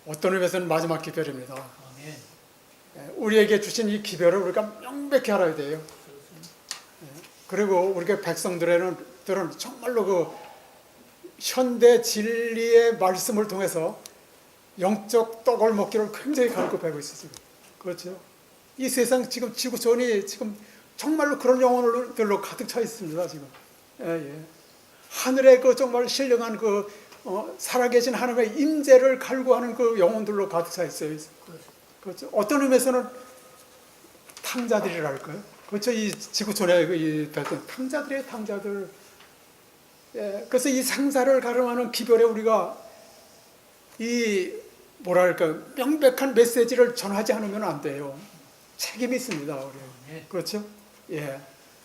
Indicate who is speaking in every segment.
Speaker 1: 어떤 의미에서는 마지막 기별입니다.
Speaker 2: 아멘.
Speaker 1: 우리에게 주신 이 기별을 우리가 명백히 알아야 돼요. 그리고 우리가 백성들은 정말로 그 현대 진리의 말씀을 통해서 영적 떡을 먹기를 굉장히 갈급하고 있어요. 그렇죠? 이 세상 지금 지구촌이 지금 정말로 그런 영혼들로 가득 차 있습니다. 지금. 하늘에 그 정말 신령한 그 살아계신 하나님의 임재를 갈구하는 그 영혼들로 가득 차 있어요. 그렇죠? 어떤 의미에서는 탕자들이랄까요? 그렇죠? 이 지구촌에 이 탕자들의 탕자들. 그래서 이 생사를 가름하는 기별에 우리가 이 뭐랄까 명백한 메시지를 전하지 않으면 안 돼요. 책임이 있습니다. 우리. 그렇죠?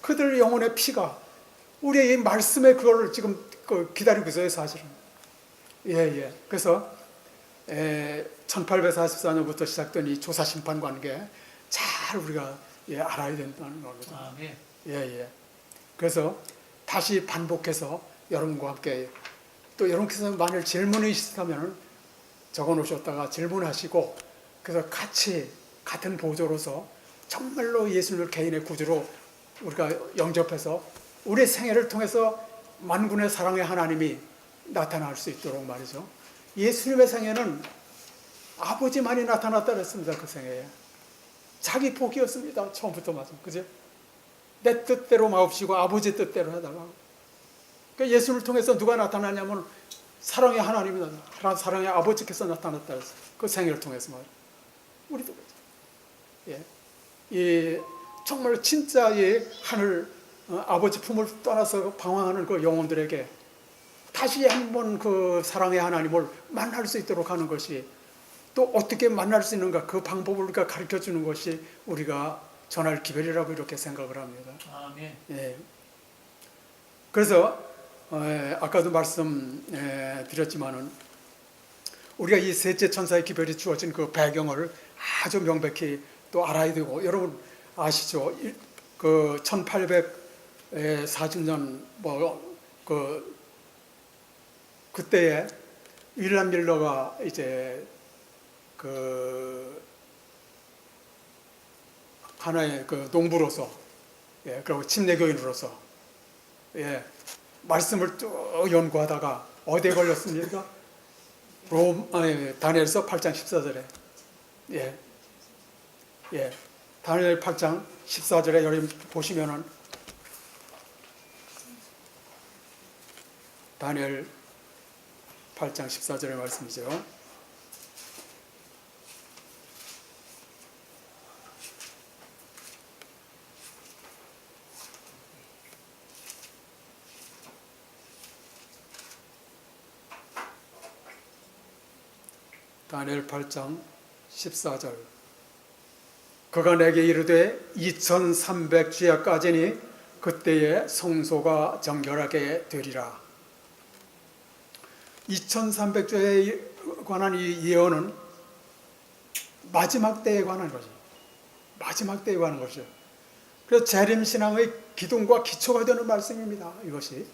Speaker 1: 그들 영혼의 피가 우리의 이 말씀에 그걸 지금 기다리고 있어요, 사실은. 그래서 1844년부터 시작된 이 조사 심판 관계 잘 우리가 알아야 된다는 겁니다. 그래서 다시 반복해서 여러분과 함께 또 여러분께서 만일 질문이 있으시다면 적어 놓으셨다가 질문하시고 그래서 같은 보조로서 정말로 예수님을 개인의 구주로 우리가 영접해서 우리의 생애를 통해서 만군의 사랑의 하나님이 나타날 수 있도록 말이죠. 예수님의 생애는 아버지만이 나타났다 그랬습니다. 그 생애에 자기 복이었습니다. 처음부터 마저. 그죠? 내 뜻대로 마옵시고 아버지 뜻대로 해달라고. 그러니까 예수를 통해서 누가 나타나냐면 사랑의 하나님이 나타나, 사랑의 아버지께서 나타났다 그랬어요. 그 생애를 통해서 말이에요. 우리도 그렇죠. 이 정말 진짜 이 하늘 아버지 품을 떠나서 방황하는 그 영혼들에게 다시 한번 그 사랑의 하나님을 만날 수 있도록 하는 것이 또 어떻게 만날 수 있는가 그 방법을 우리가 가르쳐 주는 것이 우리가 전할 기별이라고 이렇게 생각을 합니다.
Speaker 2: 아멘.
Speaker 1: 그래서 아까도 말씀 드렸지만은 우리가 이 셋째 천사의 기별이 주어진 그 배경을 아주 명백히 또 알아야 되고 여러분 아시죠? 그 1840년 그때에 윌람 밀러가 이제 그 하나의 그 농부로서 그리고 침례교인으로서 말씀을 쭉 연구하다가 어디에 걸렸습니까? 다니엘서 8장 14절에 다니엘 8장 14절에 여러분 보시면은 다니엘 8장 14절의 말씀이죠. 다니엘 8장 14절 그가 내게 이르되 2300주야까지니 그때에 성소가 정결하게 되리라. 2300주에 관한 이 예언은 마지막 때에 관한 거죠. 마지막 때에 관한 것이죠. 그래서 재림신앙의 기둥과 기초가 되는 말씀입니다. 이것이.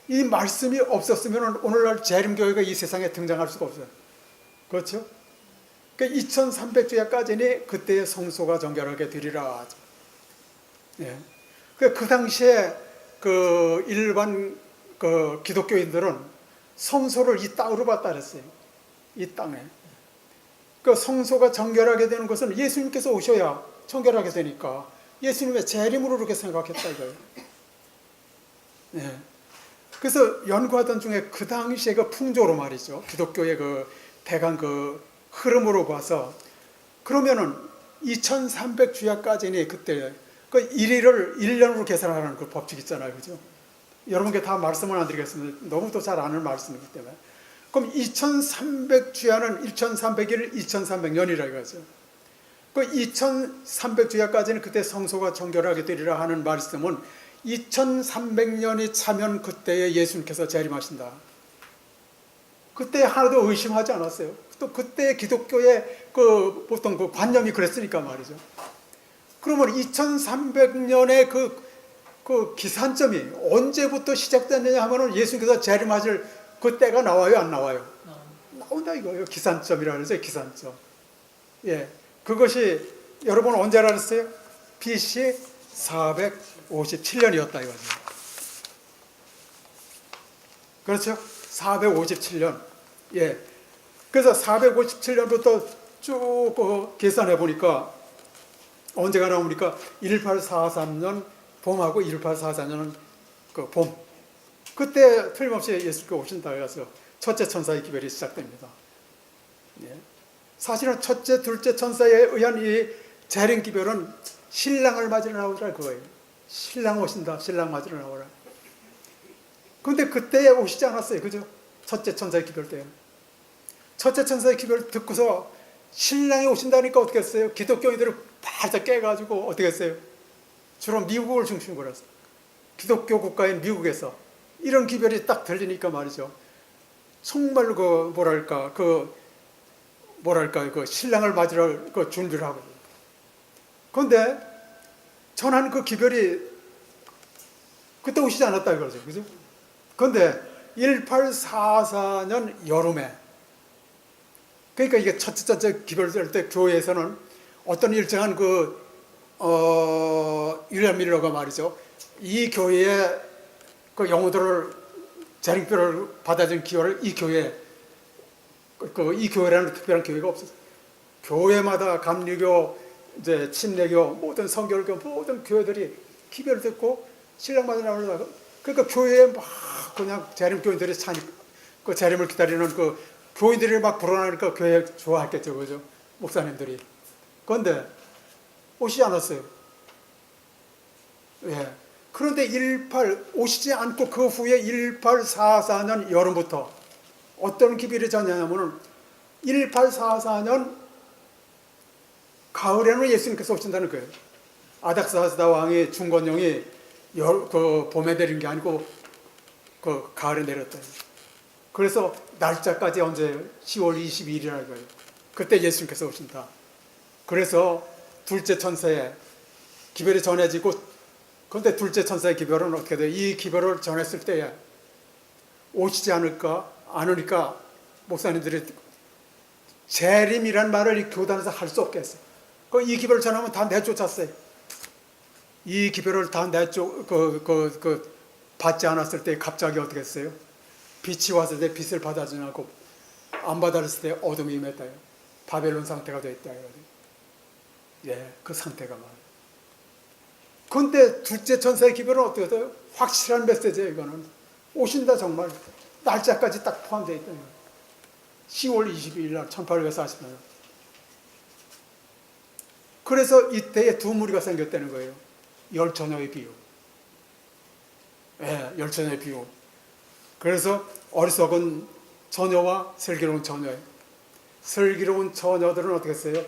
Speaker 1: 이 말씀이 없었으면 오늘날 재림교회가 이 세상에 등장할 수가 없어요. 그렇죠? 그러니까 2300주야까지니 그때의 성소가 정결하게 되리라. 그 당시에 그 일반 그 기독교인들은 성소를 이 땅으로 봤다 그랬어요. 이 땅에. 그 성소가 정결하게 되는 것은 예수님께서 오셔야 정결하게 되니까 예수님의 재림으로 그렇게 생각했다 이거예요. 그래서 연구하던 중에 그 당시에 그 풍조로 말이죠. 기독교의 그 대강 그 흐름으로 봐서 그러면은 2300주야까지니 그때 그 일일을 1년으로 계산하는 그 법칙 있잖아요. 그죠? 여러분께 다 말씀을 안 드리겠습니다. 너무 또 잘 아는 말씀이기 때문에. 그럼 2300주야는 2300일 2300년이라 이거죠. 그 2300주야까지는 그때 성소가 정결하게 되리라 하는 말씀은 2300년이 차면 그때에 예수님께서 재림하신다. 그때 하나도 의심하지 않았어요. 또 그때 기독교의 그 보통 그 관념이 그랬으니까 말이죠. 그러면 2300년의 그 기산점이 언제부터 시작됐느냐 하면은 예수님께서 재림하실 그 때가 나와요, 안 나와요? 나온다 이거예요. 기산점이라 그러죠. 기산점. 예, 그것이 여러분 언제 알았어요? BC 457년이었다 이거죠. 그렇죠? 457년. 예. 그래서 457년부터 쭉 계산해 보니까 언제가 나옵니까? 1843년 봄하고 1844년 그 봄. 그때 틀림없이 예수께서 오신다 해서 첫째 천사의 기별이 시작됩니다. 예. 사실은 첫째, 둘째 천사에 의한 이 재림 기별은 신랑을 맞으러 나오라 그거예요. 신랑 오신다. 신랑 맞으러 나오라. 그런데 그때에 오시지 않았어요. 그죠? 첫째 천사의 기별 때. 첫째 천사의 기별 듣고서 신랑이 오신다니까 어떻게 했어요? 기독교인들을 바짝 깨가지고 어떻게 했어요? 주로 미국을 중심으로 했어요. 기독교 국가인 미국에서 이런 기별이 딱 들리니까 말이죠. 정말 그 신랑을 맞으러 그 준비를 하고. 그런데 전한 그 기별이 그때 오시지 않았다 이거죠. 그죠? 그런데 1844년 여름에, 그러니까 이게 첫째 기별될 때 교회에서는 어떤 일정한 윌리엄 밀러가 말이죠. 이 교회의 그 영혼들을 재림교를 받아준 기회를 이 교회라는 특별한 교회가 없었어요. 교회마다 감리교, 이제 침례교, 모든 성결교, 모든 교회들이 기별을 듣고 신랑 맞으러 나오다가, 그러니까 교회에 막 그냥 재림교인들이 그 재림을 기다리는 그 교인들이 막 불어나니까 교회 좋아했겠죠, 그죠? 목사님들이. 그런데 오시지 않았어요. 예. 그런데 오시지 않고 그 후에 1844년 여름부터 어떤 기별이 전냐면은 1844년 가을에는 예수님께서 오신다는 거예요. 아닥사스다 왕이 중건령이 그 봄에 내린 게 아니고 그 가을에 내렸다. 그래서 날짜까지 언제 10월 22일이라는 거예요. 그때 예수님께서 오신다. 그래서 둘째 천사의 기별이 전해지고, 그런데 둘째 천사의 기별은 어떻게 돼요? 이 기별을 전했을 때에 오시지 않을까? 안 오니까 목사님들이 재림이란 말을 이 교단에서 할 수 없겠어요. 이 기별을 전하면 다 내쫓았어요. 이 기별을 다 받지 않았을 때 갑자기 어떻게 했어요? 빛이 왔을 때 빛을 받아주지 않고 안 받았을 때 어둠이 임했다. 바벨론 상태가 됐다. 예, 그 상태가 말이에요. 그런데 둘째 천사의 기별은 어떻게 돼요? 확실한 메시지예요. 이거는 오신다. 정말 날짜까지 딱 포함되어 있다. 10월 22일 날 1840년. 그래서 이때에 두 무리가 생겼다는 거예요. 열처녀의 비유. 예, 열처녀의 비유. 그래서 어리석은 처녀와 슬기로운 처녀예요. 슬기로운 처녀들은 어떻게 했어요?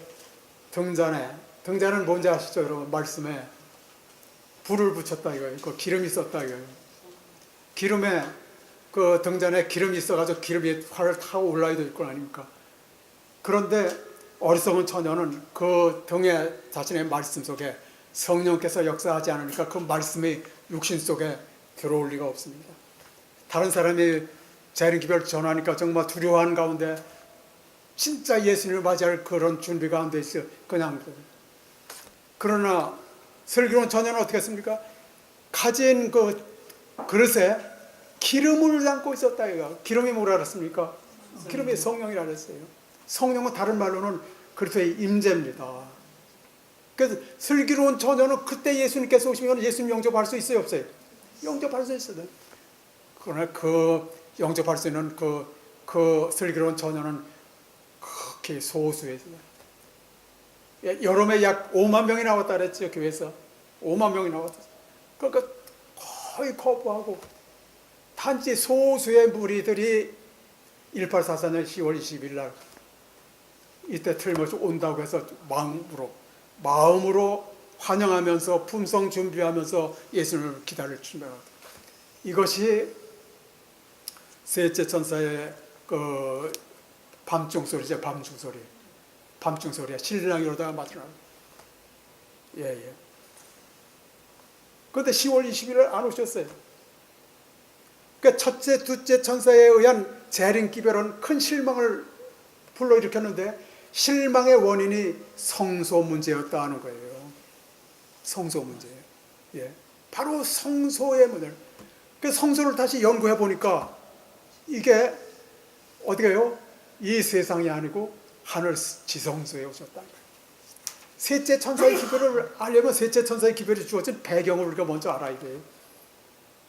Speaker 1: 등잔은 뭔지 아시죠? 여러분, 말씀에 불을 붙였다 이거예요. 그 기름이 있었다 이거예요. 기름에 그 등잔에 기름이 있어가지고 기름이 활을 타고 올라야 될 거 아닙니까? 그런데 어리석은 처녀는 그 등에 자신의 말씀 속에 성령께서 역사하지 않으니까 그 말씀이 육신 속에 들어올 리가 없습니다. 다른 사람이 재림기별 전하니까 정말 두려워한 가운데 진짜 예수님을 맞이할 그런 준비가 안 돼 있어요. 그냥. 그러나 슬기로운 처녀는 어떻게 했습니까? 가진 그 그릇에 기름을 담고 있었다. 이거. 기름이 뭐라 그랬습니까? 기름이 성령이라 그랬어요. 성령은 다른 말로는 그리스도의 임재입니다. 그래서 슬기로운 처녀는 그때 예수님께서 오시면 예수님 영접할 수 있어요, 없어요? 영접할 수 있어요. 그러나 그 영접할 수 있는 그 슬기로운 처녀는 극히 소수였어요. 여름에 약 5만 명이 나왔다 그랬죠, 교회에서. 5만 명이 나왔다. 그러니까 거의 거부하고 단지 소수의 무리들이 1844년 10월 20일 날 이때 틀림없이 온다고 해서 마음으로 환영하면서 품성 준비하면서 예수님을 기다릴 준비합니다. 이것이 셋째 천사의 그 밤중소리죠. 밤중소리야. 신랑이 오다가 맞으라. 예. 그런데 10월 20일을 안 오셨어요. 그러니까 첫째, 둘째 천사에 의한 재림기별은 큰 실망을 불러일으켰는데 실망의 원인이 성소 문제였다 하는 거예요. 성소 문제예요. 예. 바로 성소의 문제. 그 성소를 다시 연구해 보니까 이게 어디가요? 이 세상이 아니고 하늘 지성소에 오셨다는 거예요. 셋째 천사의 기별을 알려면 셋째 천사의 기별이 주어진 배경을 우리가 먼저 알아야 돼요.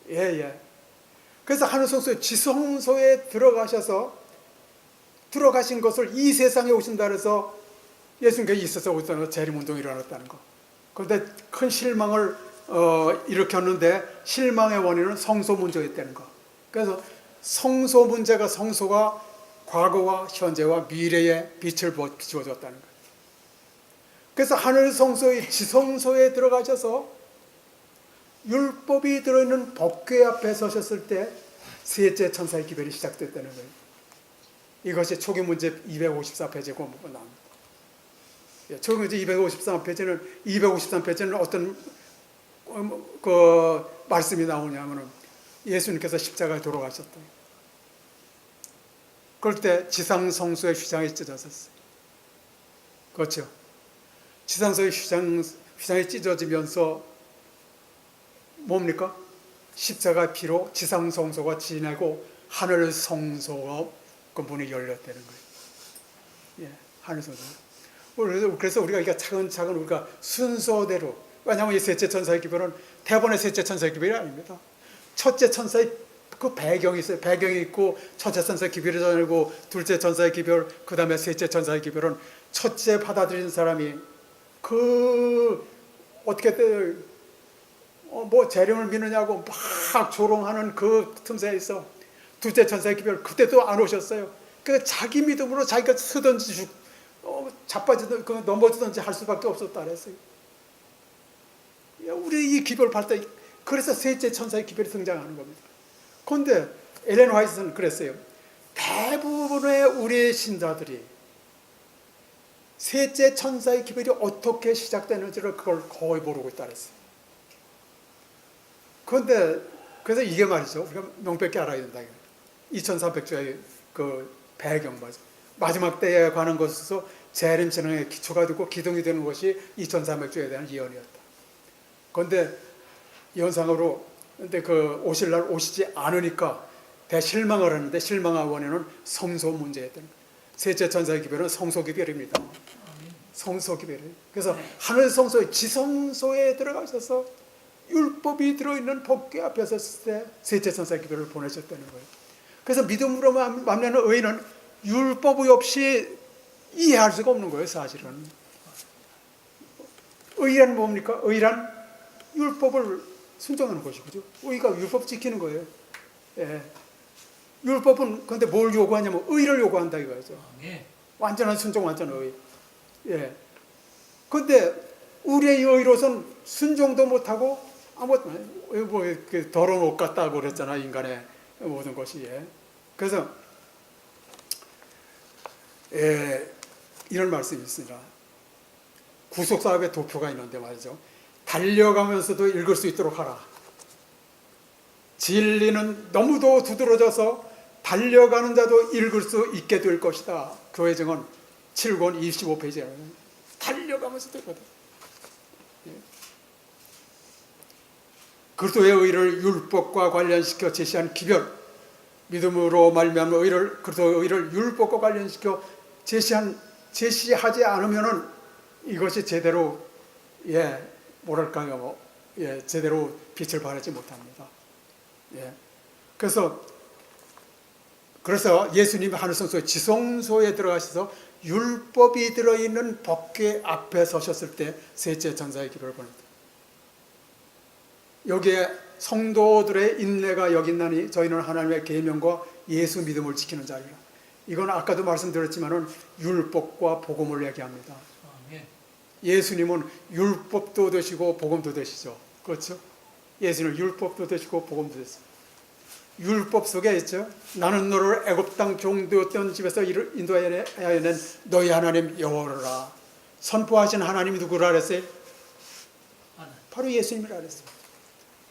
Speaker 1: 예. 그래서 하늘 성소에 지성소에 들어가신 것을 이 세상에 오신다 그래서 예수님께서 있어서 오셔서 재림운동이 일어났다는 거. 그런데 큰 실망을 일으켰는데 실망의 원인은 성소 문제였다는 거. 그래서 성소 문제가 성소가 과거와 현재와 미래의 빛을 비추어줬다는 거예요. 그래서 하늘 성소의 지성소에 들어가셔서 율법이 들어있는 법궤 앞에 서셨을 때 셋째 천사의 기별이 시작됐다는 거예요. 이것이 초기 문제 254페이지에 나옵니다. 초기 문제 253페이지는 어떤 그 말씀이 나오냐면은 예수님께서 십자가에 돌아가셨다. 그럴 때 지상 성소의 휘장이 찢어졌어요. 그렇죠? 지상소의 휘장이 찢어지면서 뭡니까? 십자가 피로 지상 성소가 지나고 하늘 성소가 그 문이 열렸다는 거예요. 예, 하늘 성소. 그래서 우리가 이게 차근차근 우리가 순서대로, 왜냐하면 이 셋째 천사의 기별은 대본의 셋째 천사의 기별이 아닙니다. 첫째 천사의 그 배경이 있어요. 배경이 있고 첫째 천사의 기별이 전이고 둘째 천사의 기별, 그 다음에 셋째 천사의 기별은 첫째 받아들인 사람이 그 어떻게 뭐 재림을 믿느냐고 막 조롱하는 그 틈새에 있어 둘째 천사의 기별 그때도 안 오셨어요. 그 자기 믿음으로 자기가 쓰든지 자빠지든 넘어지든지 할 수밖에 없었다 그랬어요. 우리 이 기별 발달, 그래서 셋째 천사의 기별이 등장하는 겁니다. 그런데 엘렌 화이트는 그랬어요. 대부분의 우리의 신자들이 셋째 천사의 기별이 어떻게 시작되는지를 그걸 거의 모르고 있다 그랬어요. 그런데 그래서 이게 말이죠. 우리가 명백히 알아야 된다. 2300조의 그 배경 맞아. 마지막 때에 관한 것에서 재림 진행의 기초가 되고 기둥이 되는 것이 2300조에 대한 예언이었다. 그런데 예언상으로 근데 그 오실 날 오시지 않으니까 대실망을 하는데 실망의 원인은 성소 문제였던 거예요. 셋째 천사의 기별은 성소 기별입니다. 성소 기별이에요. 그래서 하늘 성소의 지성소에 들어가셔서 율법이 들어있는 법궤 앞에 섰을 때 셋째 천사의 기별을 보내셨다는 거예요. 그래서 믿음으로 만나는 의인은 율법이 없이 이해할 수가 없는 거예요. 사실은 의란 뭡니까? 의란 율법을 순종하는 것이 그죠? 의가 율법 지키는 거예요. 예. 율법은 근데 뭘 요구하냐면 의를 요구한다 이거죠. 완전한 순종, 완전 의. 예. 근데 우리의 의로선 순종도 못하고 뭐 더러운 옷 같다고 그랬잖아, 인간의 모든 것이. 예. 그래서 이런 말씀이 있습니다. 구속사업의 도표가 있는데 말이죠. 달려가면서도 읽을 수 있도록 하라. 진리는 너무도 두드러져서 달려가는 자도 읽을 수 있게 될 것이다. 교회 증언 7권 25페이지에 달려가면서도 읽거든. 그리스도의 의를 율법과 관련시켜 제시한 기별, 믿음으로 말미암아 의를 그리스도의 의를 율법과 관련시켜 제시하지 않으면은 이것이 제대로 뭐랄까요, 제대로 빛을 발하지 못합니다. 그래서 예수님이 하늘성소의 지성소에 들어가셔서 율법이 들어있는 법궤 앞에 서셨을 때 셋째 천사의 기별을 보냅니다. 여기에 성도들의 인내가 여기 있나니 저희는 하나님의 계명과 예수 믿음을 지키는 자리라. 이건 아까도 말씀드렸지만은 율법과 복음을 얘기합니다. 예수님은 율법도 되시고 복음도 되시죠. 그렇죠? 예수님은 율법도 되시고 복음도 되시죠. 율법 속에 있죠. 나는 너를 애굽 땅 종되었던 집에서 인도하여 낸 너희 하나님 여호와라. 선포하신 하나님이 누구라 그랬어요? 바로 예수님이라 그랬어요.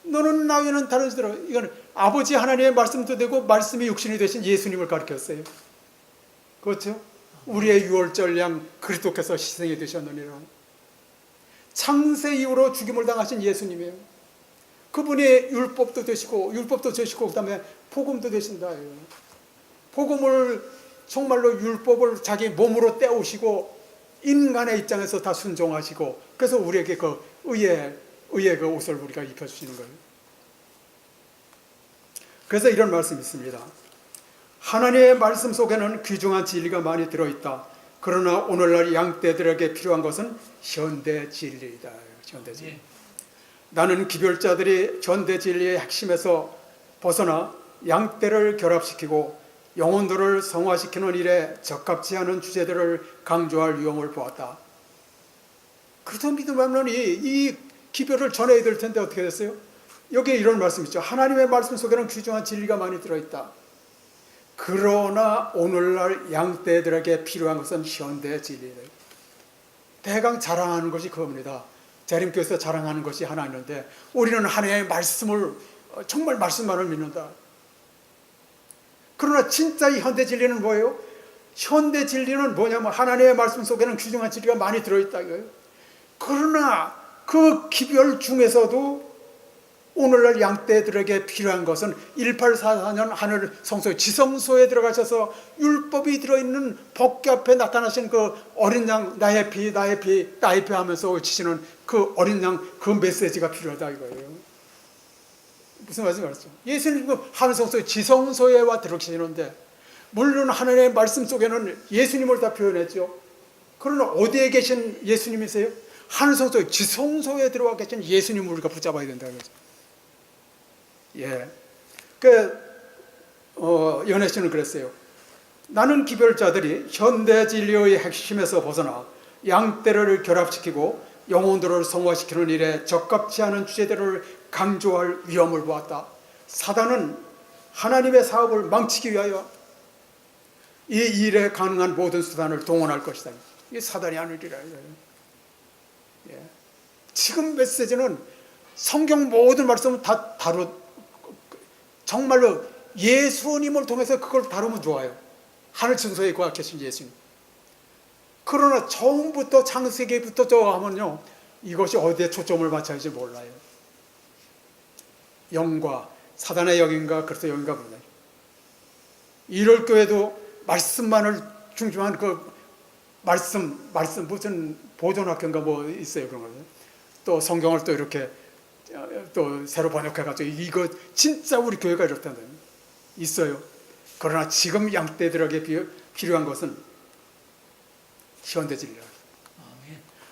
Speaker 1: 너는 나위는 다르시더라. 이건 아버지 하나님의 말씀도 되고 말씀이 육신이 되신 예수님을 가르쳤어요. 그렇죠? 우리의 유월절 양 그리스도께서 희생이 되셨느니라. 창세 이후로 죽임을 당하신 예수님이에요. 그분이 율법도 되시고 그다음에 복음도 되신다. 복음을 정말로 율법을 자기 몸으로 떼오시고 인간의 입장에서 다 순종하시고, 그래서 우리에게 그 의의 그 옷을 우리가 입혀주시는 거예요. 그래서 이런 말씀이 있습니다. 하나님의 말씀 속에는 귀중한 진리가 많이 들어있다. 그러나 오늘날 양떼들에게 필요한 것은 현대 진리이다. 현대 진리. 나는 기별자들이 현대 진리의 핵심에서 벗어나 양떼를 결합시키고 영혼들을 성화시키는 일에 적합지 않은 주제들을 강조할 위험을 보았다. 그렇다면 믿음하면 이 기별을 전해야 될 텐데 어떻게 됐어요? 여기에 이런 말씀 있죠. 하나님의 말씀 속에는 귀중한 진리가 많이 들어있다. 그러나 오늘날 양떼들에게 필요한 것은 현대 진리다. 대강 자랑하는 것이 그겁니다. 재림교회에서 자랑하는 것이 하나 있는데, 우리는 하나님의 말씀을 정말 말씀만을 믿는다. 그러나 진짜 이 현대 진리는 뭐예요? 현대 진리는 뭐냐면 하나님의 말씀 속에는 귀중한 진리가 많이 들어있다 이거예요. 그러나 그 기별 중에서도 오늘날 양떼들에게 필요한 것은 1844년 하늘 성소 지성소에 들어가셔서 율법이 들어있는 법궤 앞에 나타나신 그 어린 양, 나의 피 하면서 외치시는 그 어린 양, 그 메시지가 필요하다 이거예요. 무슨 말씀이죠? 예수님 하늘 성소 지성소에 와 들어계시는데, 물론 하나님의 말씀 속에는 예수님을 다 표현했죠. 그러나 어디에 계신 예수님이세요? 하늘 성소 지성소에 들어와 계신 예수님을 우리가 붙잡아야 된다는 거죠. 예. 연애 씨는 그랬어요. 나는 기별자들이 현대 진리의 핵심에서 벗어나 양떼를 결합시키고 영혼들을 성화시키는 일에 적합지 않은 주제들을 강조할 위험을 보았다. 사단은 하나님의 사업을 망치기 위하여 이 일에 가능한 모든 수단을 동원할 것이다. 이게 사단이 아니리라. 예. 지금 메시지는 성경 모든 말씀을 다 정말로 예수님을 통해서 그걸 다루면 좋아요. 하늘 천소에 거하 계신 예수님. 그러나 처음부터 창세기부터 저 하면요, 이것이 어디에 초점을 맞춰야 할지 몰라요. 영과 사단의 영인가 그리스도의 영인가 몰라요. 이럴 교회도 말씀만을 중심한 그 말씀 무슨 보존학교인가 뭐 있어요. 그런 거. 또 성경을 또 이렇게 또 새로 번역해가지고 이거 진짜 우리 교회가 이렇다는 있어요. 그러나 지금 양떼들에게 필요한 것은 현대 진리라.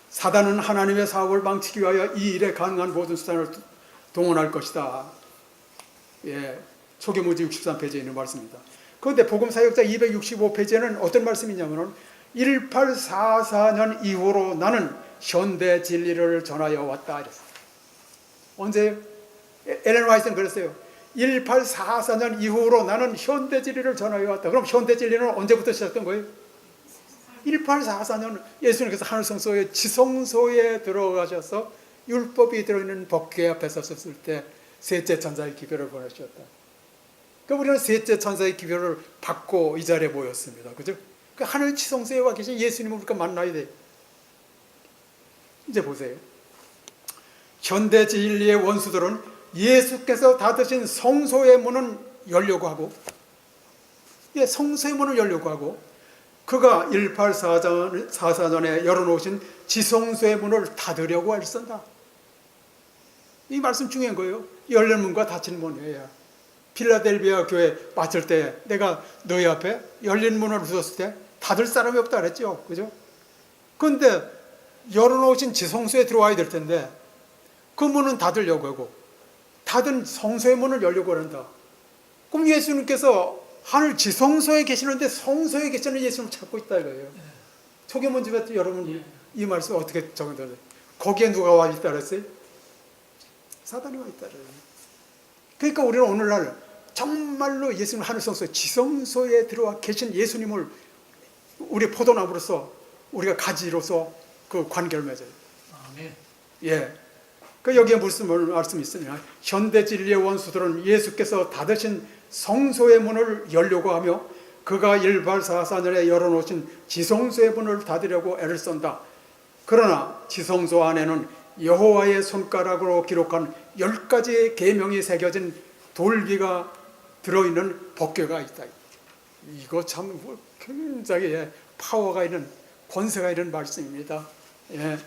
Speaker 1: 사단은 하나님의 사업을 망치기 위하여 이 일에 가능한 모든 수단을 동원할 것이다. 예, 초계문지 63페이지에 있는 말씀입니다. 그런데 복음사역자 265페이지에는 어떤 말씀이냐면은 1844년 이후로 나는 현대 진리를 전하여 왔다 이랬어요. 언제? 엘렌 화이트는 그랬어요. 1844년 이후로 나는 현대 진리를 전하여 왔다. 그럼 현대 진리는 언제부터 시작된 거예요? 1844년 예수님께서 하늘 성소의 지성소에 들어가셔서 율법이 들어있는 법궤 앞에 섰을 때 셋째 천사의 기별을 보내주셨다. 그러니까 우리는 셋째 천사의 기별을 받고 이 자리에 모였습니다. 그죠? 그 하늘 지성소에 와 계신 예수님을 우리가 만나야 돼요. 이제 보세요. 현대 진리의 원수들은 예수께서 닫으신 성소의 문은 열려고 하고, 성소의 문을 열려고 하고, 그가 1844년에 열어놓으신 지성소의 문을 닫으려고 애쓴다. 이 말씀 중요한 거예요. 열린 문과 닫힌 문이에요. 필라델비아 교회 맞을 때 내가 너희 앞에 열린 문을 두었을 때 닫을 사람이 없다 그랬죠. 그죠? 그런데 열어놓으신 지성소에 들어와야 될 텐데 그 문은 닫으려고 하고 닫은 성소의 문을 열려고 한다. 그럼 예수님께서 하늘 지성소에 계시는데 성소에 계시는 예수님을 찾고 있다 이거예요. 초계문집에 여러분 이 말씀 어떻게 적용돼요? 거기에 누가 와 있다 그랬어요? 사단이 와 있다 그래요. 그러니까 우리는 오늘날 정말로 예수님 하늘 성소 지성소에 들어와 계신 예수님을 우리 포도나무로서 우리가 가지로서 그 관계를 맺어요. 아멘. 예. 그 여기에 무슨 말씀이 있으냐? 현대 진리의 원수들은 예수께서 닫으신 성소의 문을 열려고 하며 그가 일발사산을 열어놓으신 지성소의 문을 닫으려고 애를 쓴다. 그러나 지성소 안에는 여호와의 손가락으로 기록한 10가지의 계명이 새겨진 돌기가 들어있는 법궤가 있다. 이거 참 굉장히 파워가 있는, 권세가 있는 말씀입니다. 예.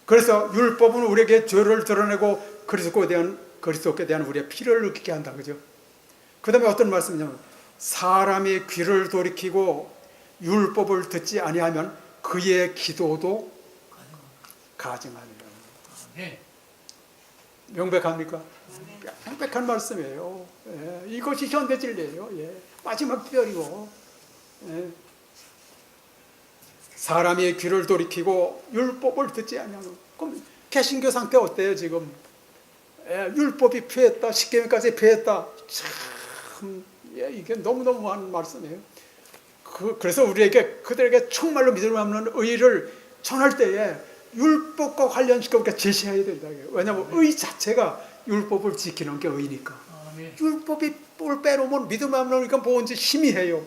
Speaker 1: 그래서 율법은 우리에게 죄를 드러내고 그리스도께 대한 우리의 피를 느끼게 한다. 그죠? 그 다음에 어떤 말씀이냐면, 사람이 귀를 돌이키고 율법을 듣지 아니하면 그의 기도도 가증하니라. 명백합니까? 명백한 말씀이에요. 예. 이것이 현대 진리예요. 예. 마지막 특별이고. 예. 사람이 귀를 돌이키고 율법을 듣지 아니하면, 그럼 개신교 상태 어때요 지금? 예, 율법이 피했다, 십계명까지 피했다. 참, 예, 이게 너무너무한 말씀이에요. 그래서 그들에게 정말로 믿을 없는 의를 전할 때에 율법과 관련시켜 우리가 제시해야 된다. 왜냐하면 의 자체가 율법을 지키는 게 의니까. 율법이 볼 빼놓으면 믿음 없는 의가 뭔지 희미해요.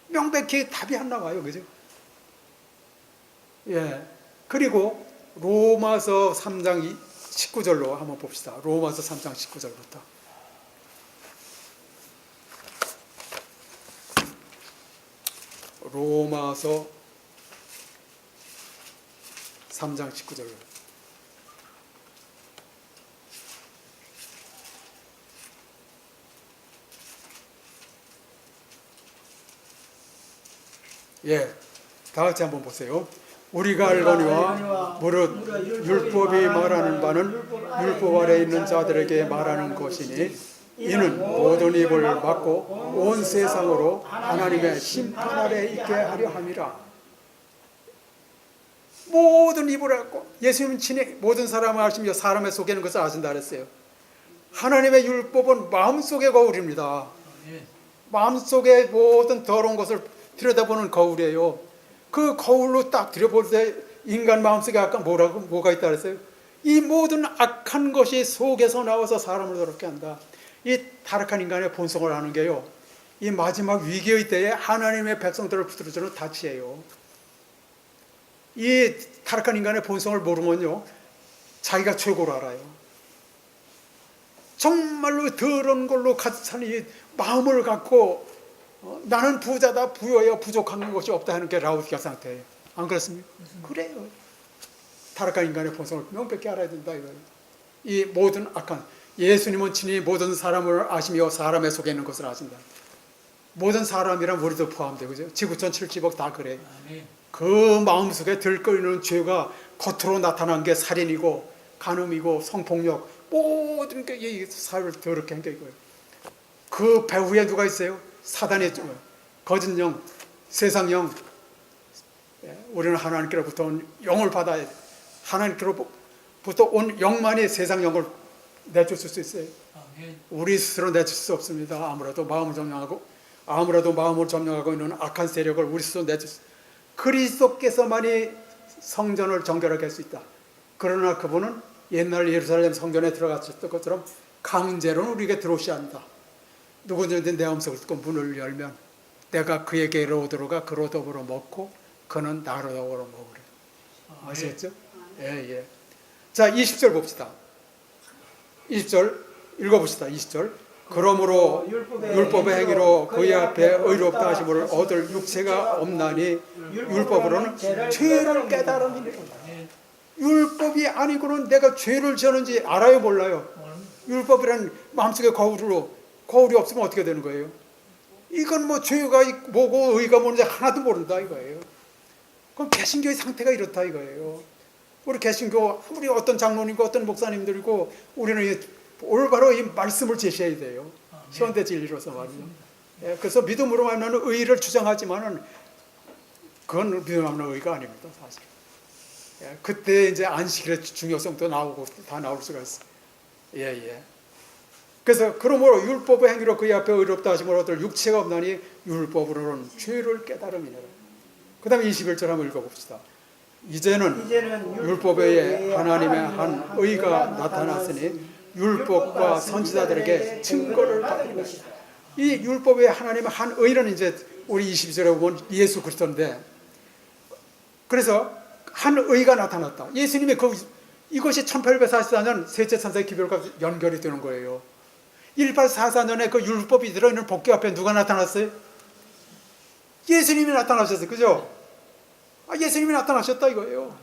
Speaker 1: 명백히 답이 안 나와요. 그죠? 예. 그리고 로마서 3장 19절로 한번 봅시다. 로마서 3장 19절부터. 로마서 3장 19절로. 예. 다 같이 한번 보세요. 우리가 알거니와 무릇 율법이 말하는 바는 율법 아래 있는 자들에게 말하는 것이니 이는 모든 입을 막고 온 세상으로 하나님의 심판 아래 있게 하려 함이라. 모든 입을 막고, 예수님은 친히 모든 사람을 아시며 사람의 속에는 것을 아신다 그랬어요. 하나님의 율법은 마음속의 거울입니다. 마음속의 모든 더러운 것을 들여다보는 거울이에요. 그 거울로 딱 들여볼 때 인간 마음속에 아까 뭐가 있다 그랬어요? 이 모든 악한 것이 속에서 나와서 사람을 더럽게 한다. 이 타락한 인간의 본성을 아는 게요, 이 마지막 위기의 때에 하나님의 백성들을 붙들어주는 닻이에요. 이 타락한 인간의 본성을 모르면요, 자기가 최고로 알아요. 정말로 더러운 걸로 가득 찬 이 마음을 갖고 나는 부자다, 부여야 부족한 것이 없다 하는 게 라오디게아 상태예요. 안 그렇습니까? 그래요. 타락한 인간의 본성을 명백히 알아야 된다 이거예요. 이 모든 악한, 예수님은 친히 모든 사람을 아시며 사람의 속에 있는 것을 아신다. 모든 사람이란 우리도 포함되고, 그죠? 지구촌 70억 다 그래. 그 마음속에 들끓이는 죄가 겉으로 나타난 게 살인이고 간음이고 성폭력, 모든 게 이 사회를 더럽게 한 게 이거예요. 그 배후에 누가 있어요? 사단의 거짓 영, 세상 영. 우리는 하나님께로부터 온 영을 받아야 돼. 하나님께로부터 온 영만이 세상 영을 내줄 수 있어요. 우리 스스로 내줄 수 없습니다. 아무래도 마음을 점령하고 있는 악한 세력을 우리 스스로 내줄 수. 그리스도께서만이 성전을 정결하게 할 수 있다. 그러나 그분은 옛날 예루살렘 성전에 들어갔었던 것처럼 강제로는 우리에게 들어오셔야 한다. 누구든지 내 음성을 듣고 문을 열면 내가 그에게로 들어가 그로 더불어 먹고 그는 나로 더불어 먹으래. 아시겠죠? 예. 자, 20절 봅시다. 20절 읽어봅시다. 20절. 그러므로 율법의 행위로 그의 앞에 의롭다 하심을 얻을 육체가 없나니 율법으로는 죄를 깨달음이니라. 율법이 아니고는 내가 죄를 지었는지 알아요, 몰라요? 율법이란 마음속의 거울이 없으면 어떻게 되는 거예요? 이건 뭐 죄가 뭐고 의가 뭔지 하나도 모른다 이거예요. 그럼 개신교의 상태가 이렇다 이거예요. 우리 개신교, 우리 어떤 장로님과 어떤 목사님들이고 우리는 올바로 이 말씀을 제시해야 돼요. 현대 진리로서 말이죠. 예, 그래서 믿음으로 말하는 의를 주장하지만은 그건 믿음 없는 의가 아닙니다, 사실. 예, 그때 이제 안식일의 중요성도 나오고 다 나올 수가 있어요. 예. 그래서 그러므로 율법의 행위로 그의 앞에 의롭다 하심을 얻을 육체가 없나니 율법으로는 죄를 깨달음이니라. 그 다음에 21절 한번 읽어봅시다. 이제는 율법에 의해 하나님의 한 의가 나타났으니 율법과 선지자들에게 증거를 받은 것이다. 이 율법에 하나님의 한 의는 이제 우리 22절에 보면 예수 그리스도인데, 그래서 한 의가 나타났다. 예수님의 이것이 1844년 셋째 천사의 기별과 연결이 되는 거예요. 1844년에 그 율법이 들어있는 복궤 앞에 누가 나타났어요? 예수님이 나타나셨어요. 그죠? 예수님이 나타나셨다 이거예요.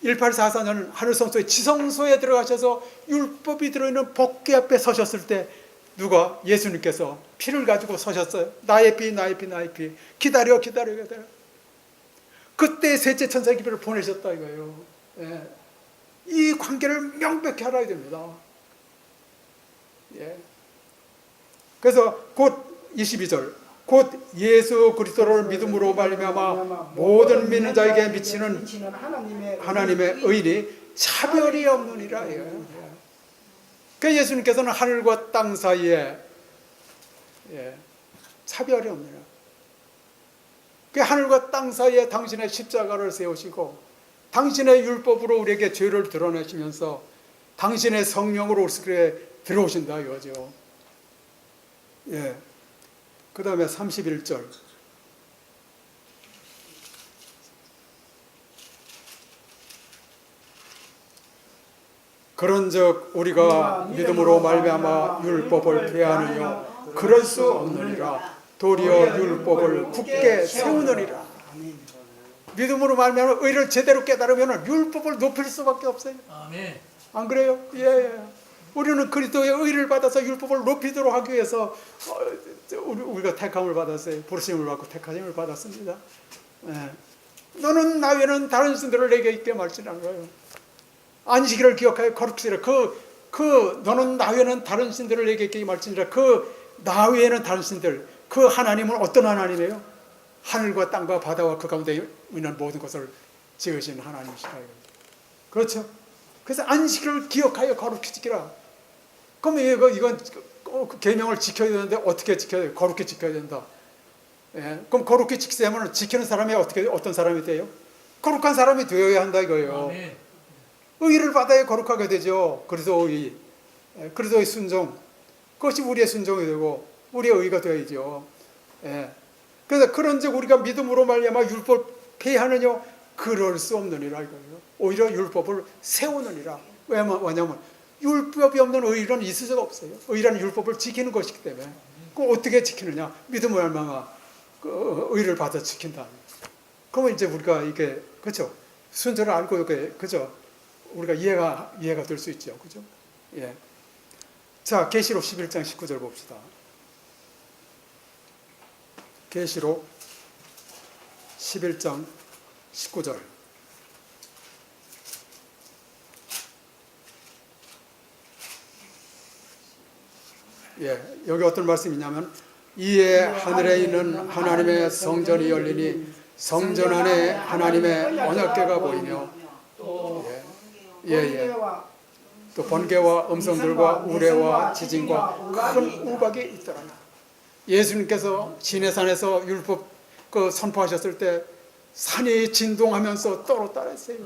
Speaker 1: 1844년 하늘성소의 지성소에 들어가셔서 율법이 들어있는 복궤 앞에 서셨을 때 누가? 예수님께서 피를 가지고 서셨어요. 나의 피, 나의 피, 나의 피. 기다려, 기다려, 기다려. 그때 셋째 천사의 기별을 보내셨다 이거예요. 예. 이 관계를 명백히 알아야 됩니다. 예. 그래서 곧 22절, 곧 예수 그리스도를 믿음으로 말미암아 모든 믿는 자에게 미치는 하나님의 의인이 차별이 없느니라. 그 예수님께서는 하늘과 땅 사이에 차별이 없느니라. 그 하늘과 땅 사이에 당신의 십자가를 세우시고 당신의 율법으로 우리에게 죄를 드러내시면서 당신의 성령으로 우리에게 들어오신다 이거죠. 예. 그 다음에 31절. 그런즉 우리가 믿음으로 말미암아 율법을 폐하느냐 그럴 수 없느니라. 도리어 율법을 굳게 세우느니라. 믿음으로 말미암아 의를 제대로 깨달으면 율법을 높일 수밖에 없어요.
Speaker 2: 아멘.
Speaker 1: 안 그래요? 예. 우리는 그리스도의 의를 받아서 율법을 높이도록 하기 위해서 우리가 택함을 받았어요. 부르심을 받고 택하심을 받았습니다. 예. 너는 나 외에는 다른 신들을 내게 있게 말지는 거예요. 안식일을 기억하여 거룩지라. 너는 나 외에는 다른 신들을 내게 있게 말지니라. 나 외에는 다른 신들. 그 하나님은 어떤 하나님이에요? 하늘과 땅과 바다와 그 가운데 있는 모든 것을 지으신 하나님이시라. 그렇죠? 그래서 안식일을 기억하여 거룩히 지키라. 그럼 이건 계명을 지켜야 되는데 어떻게 지켜야 돼요? 거룩히 지켜야 된다. 예, 그럼 거룩히 지키려면 지키는 사람이 어떤 사람이 돼요? 거룩한 사람이 되어야 한다 이거예요.
Speaker 2: 아멘.
Speaker 1: 의를 받아야 거룩하게 되죠. 그리스도의 그리스도의 순종, 그것이 우리의 순종이 되고 우리의 의가 되어야죠. 예. 그래서 그런즉 우리가 믿음으로 말미암아 율법 폐하느냐 그럴 수 없느니라 이거예요. 오히려 율법을 세우느니라. 왜냐하면 율법이 없는 의는 있을 수가 없어요. 의라는 율법을 지키는 것이기 때문에. 그 어떻게 지키느냐? 믿음으로 말미암아 그 의를 받아 지킨다. 그러면 이제 우리가 이게 그렇죠? 순서를 알고 이렇게 그죠? 우리가 이해가 될 수 있죠, 그죠? 예. 자, 계시록 11장 19절 봅시다. 계시록 11장 19절. 예, 여기 어떤 말씀이냐면 이에 하늘에 있는 하나님의 성전이 열리니 성전 안에 하나님의 언약궤가 보이며 또 번개와 음성들과 우레와 지진과 큰 우박이 있더라. 예수님께서 시내산에서 율법 선포하셨을 때 산이 진동하면서 떨었다 했어요.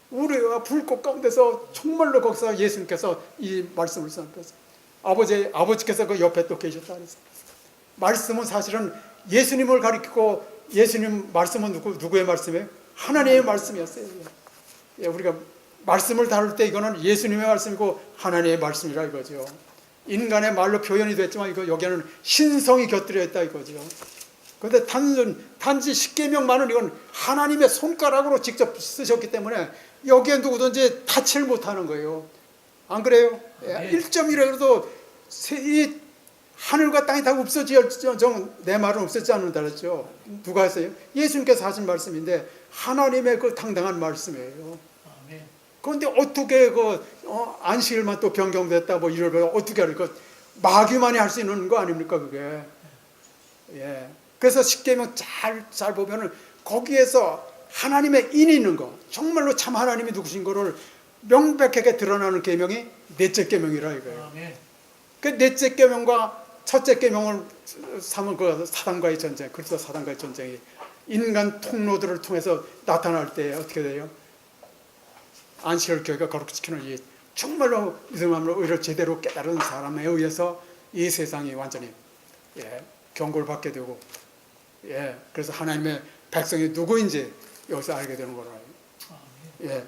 Speaker 1: 우레와 불꽃 가운데서 정말로 거기서 예수님께서 이 말씀을 선포했어요. 아버지께서 그 옆에 또 계셨다 그랬어요. 말씀은 사실은 예수님을 가리키고 예수님 말씀은 누구의 말씀이에요? 하나님의 말씀이었어요. 예, 우리가 말씀을 다룰 때 이거는 예수님의 말씀이고 하나님의 말씀이라 이거죠. 인간의 말로 표현이 됐지만 여기에는 신성이 곁들여 있다 이거죠. 그런데 단지 십계명만은 이건 하나님의 손가락으로 직접 쓰셨기 때문에 여기에 누구든지 타치를 못하는 거예요. 안 그래요? 네. 1.1에도 이 하늘과 땅이 다 없어지었죠. 내 말은 없어지지 않는다 그랬죠. 누가 했어요? 예수님께서 하신 말씀인데 하나님의 그 당당한 말씀이에요. 그런데 어떻게 안식일만 또 변경됐다 뭐 이럴 어떻게 할까? 마귀만이 할 수 있는 거 아닙니까 그게? 예. 그래서 십계명 잘 보면은 거기에서 하나님의 인이 있는 거, 정말로 참 하나님이 누구신 거를 명백하게 드러나는 계명이 넷째 계명이라 이거예요. 그 넷째 계명과 첫째 계명을 삼은 그 사단과의 전쟁, 그래서 사단과의 전쟁이 인간 통로들을 통해서 나타날 때 어떻게 돼요? 안식을 교회가 거룩히 지키는 이 정말로 믿음으로 의를 제대로 깨달은 사람에 의해서 이 세상이 완전히 경고를 받게 되고, 예, 그래서 하나님의 백성이 누구인지 여기서 알게 되는 거라. 예.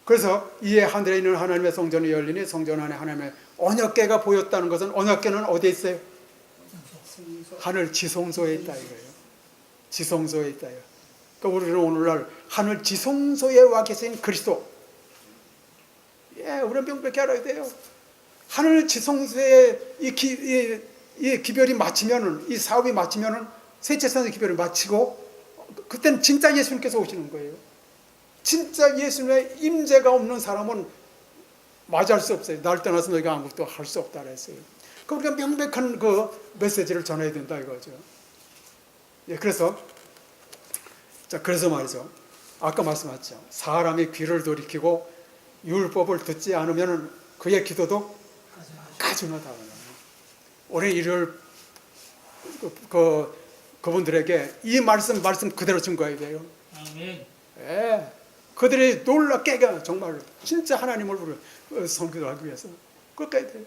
Speaker 1: 그래서 이에 하늘에 있는 하나님의 성전이 열리니 성전 안에 하나님의 언약궤가 보였다는 것은, 언약궤는 어디에 있어요? 하늘 지성소에 있다 이거예요. 지성소에 있다. 그러니까 우리는 오늘날 하늘 지성소에 와 계신 그리스도, 예, 우리는 명백히 알아야 돼요. 하늘 지성소에 이 기별이 마치면은, 이 사업이 마치면은, 셋째 산의 기별을 마치고, 그때는 진짜 예수님께서 오시는 거예요. 진짜 예수님의 임재가 없는 사람은 맞이할 수 없어요. 날 떠나서 너희가 아무것도 할 수 없다 그랬어요. 그러니까 명백한 그 메시지를 전해야 된다 이거죠. 예, 그래서 말이죠. 아까 말씀하셨죠. 사람이 귀를 돌이키고 율법을 듣지 않으면 그의 기도도 가증하다. 올해 일요일 그분들에게 이 말씀 그대로 증거해야 돼요.
Speaker 2: 아멘.
Speaker 1: 예, 그들이 놀라 깨가 정말 진짜 하나님을 섬기하기 위해서 그렇게 돼요.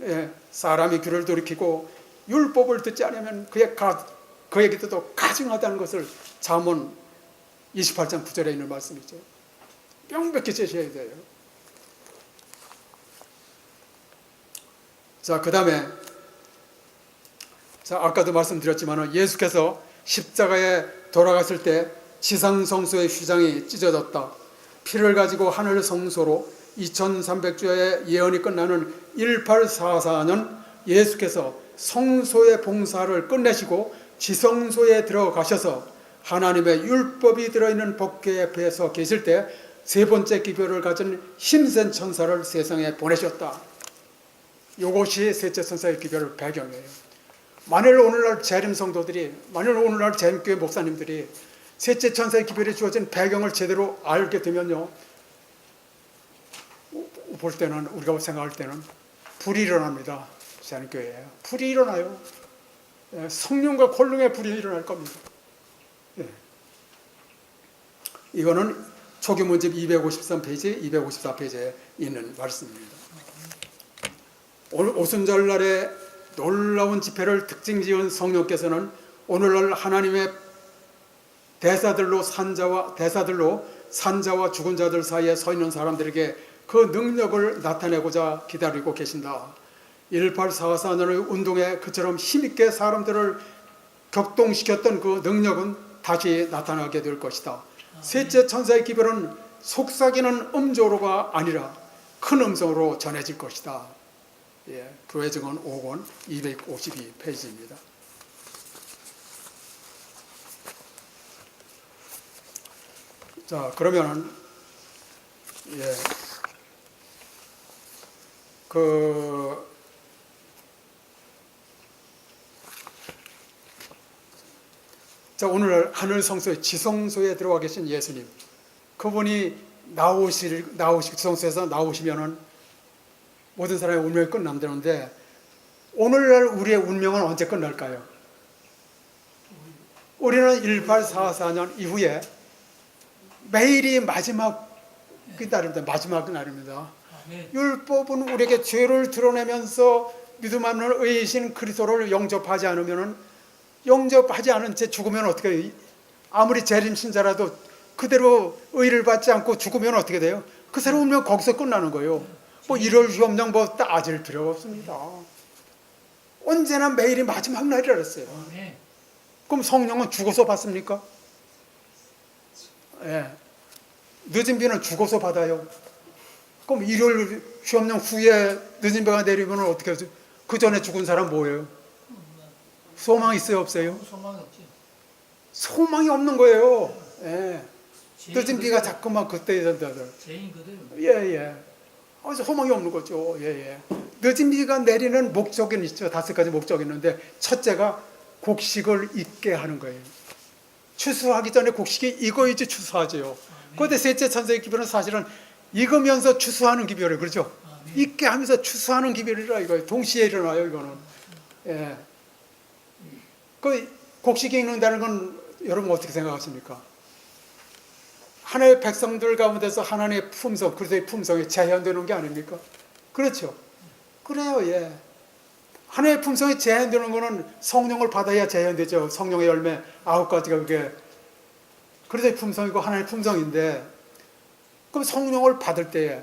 Speaker 1: 예, 사람이 귀를 돌이키고 율법을 듣지 않으면 그의 기도도 가증하다는 것을 잠언 28장 9절에 있는 말씀이죠. 명백히 제시해야 돼요. 자, 그 다음에, 아까도 말씀드렸지만 예수께서 십자가에 돌아갔을 때 지상성소의 휘장이 찢어졌다. 피를 가지고 하늘 성소로 2300주의 예언이 끝나는 1844년 예수께서 성소의 봉사를 끝내시고 지성소에 들어가셔서 하나님의 율법이 들어있는 법궤 앞에서 계실 때 세 번째 기별을 가진 힘센 천사를 세상에 보내셨다. 이것이 셋째 천사의 기별의 배경이에요. 만일 오늘날 재림 성도들이, 만일 오늘날 재림교회 목사님들이 셋째 천사의 기별이 주어진 배경을 제대로 알게 되면요, 볼 때는, 우리가 생각할 때는 불이 일어납니다. 재림교회에 불이 일어나요. 성령과 권능의 불이 일어날 겁니다. 예. 이거는 초기문집 253페이지, 254페이지에 있는 말씀입니다. 오순절날에 놀라운 집회를 특징 지은 성령께서는 오늘날 하나님의 대사들로 산자와 죽은 자들 사이에 서 있는 사람들에게 그 능력을 나타내고자 기다리고 계신다. 1844년의 운동에 그처럼 힘있게 사람들을 격동시켰던 그 능력은 다시 나타나게 될 것이다. 셋째 천사의 기별은 속삭이는 음조로가 아니라 큰 음성으로 전해질 것이다. 예, 교회 증언 5권 252페이지입니다. 자, 그러면 예, 오늘 하늘 성소에 지성소에 들어와 계신 예수님, 그분이 지성소에서 나오시면은 모든 사람의 운명이 끝난다는데, 오늘날 우리의 운명은 언제 끝날까요? 우리는 1844년 이후에 매일이 마지막 날입니다. 마지막 날입니다. 율법은 우리에게 죄를 드러내면서 믿음 없는 의이신 그리스도를 영접하지 않은 채 죽으면 어떻게 해요? 아무리 재림 신자라도 그대로 의를 받지 않고 죽으면 어떻게 돼요? 그 사람 운명 거기서 끝나는 거예요. 일월 휴업령 따질 필요가 없습니다. 언제나 매일이 마지막 날이라 그랬어요. 그럼 성령은 죽어서 받습니까? 예. 늦은 비는 죽어서 받아요. 그럼 일요일 휴업령 후에 늦은 비가 내리면 어떻게 하죠? 그 전에 죽은 사람 뭐예요? 소망 있어요, 없어요?
Speaker 2: 소망이 없지.
Speaker 1: 소망이 없는 거예요. 예. 늦은 비가 자꾸만 그때 된다들.
Speaker 2: 죄인 그대로.
Speaker 1: 예. 소망이 없는 거죠. 예. 늦은 비가 내리는 목적은 있죠. 5가지 목적이 있는데, 첫째가 곡식을 익게 하는 거예요. 추수하기 전에 곡식이 익어야지 추수하죠. 그런데 셋째 천사의 기별은 사실은 익으면서 추수하는 기별이에요. 그렇죠? 익게 하면서 추수하는 기별이라 이거예요. 동시에 일어나요, 이거는. 예. 그 곡식이 익는다는 건 여러분 어떻게 생각하십니까? 하나님의 백성들 가운데서 하나님의 품성, 그리스도의 품성이 재현되는 게 아닙니까? 그렇죠? 그래요, 예. 하나님의 품성이 재현되는 것은 성령을 받아야 재현되죠. 성령의 열매 9가지가 그게. 그래서 품성이고 하나님의 품성인데, 그럼 성령을 받을 때에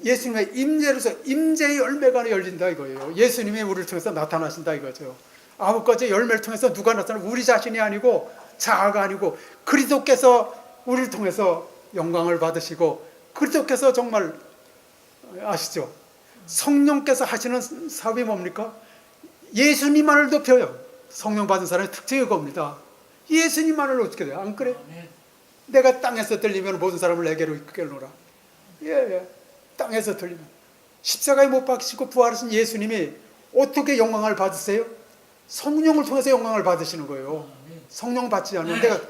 Speaker 1: 예수님의 임재로서 임재의 열매가 열린다 이거예요. 예수님이 우리를 통해서 나타나신다 이거죠. 9가지 열매를 통해서 누가 나타나? 우리 자신이 아니고 자아가 아니고 그리스도께서 우리를 통해서 영광을 받으시고, 그리스도께서 정말 아시죠? 성령께서 하시는 사업이 뭡니까? 예수님만을 높여요. 성령 받은 사람의 특징이 그겁니다. 예수님만을 어떻게 돼요? 안 그래? 내가 땅에서 들리면 모든 사람을 내게로 이끌노라. 예. 땅에서 들리면. 십자가에 못 박히시고 부활하신 예수님이 어떻게 영광을 받으세요? 성령을 통해서 영광을 받으시는 거예요. 성령 받지 않으면 내가,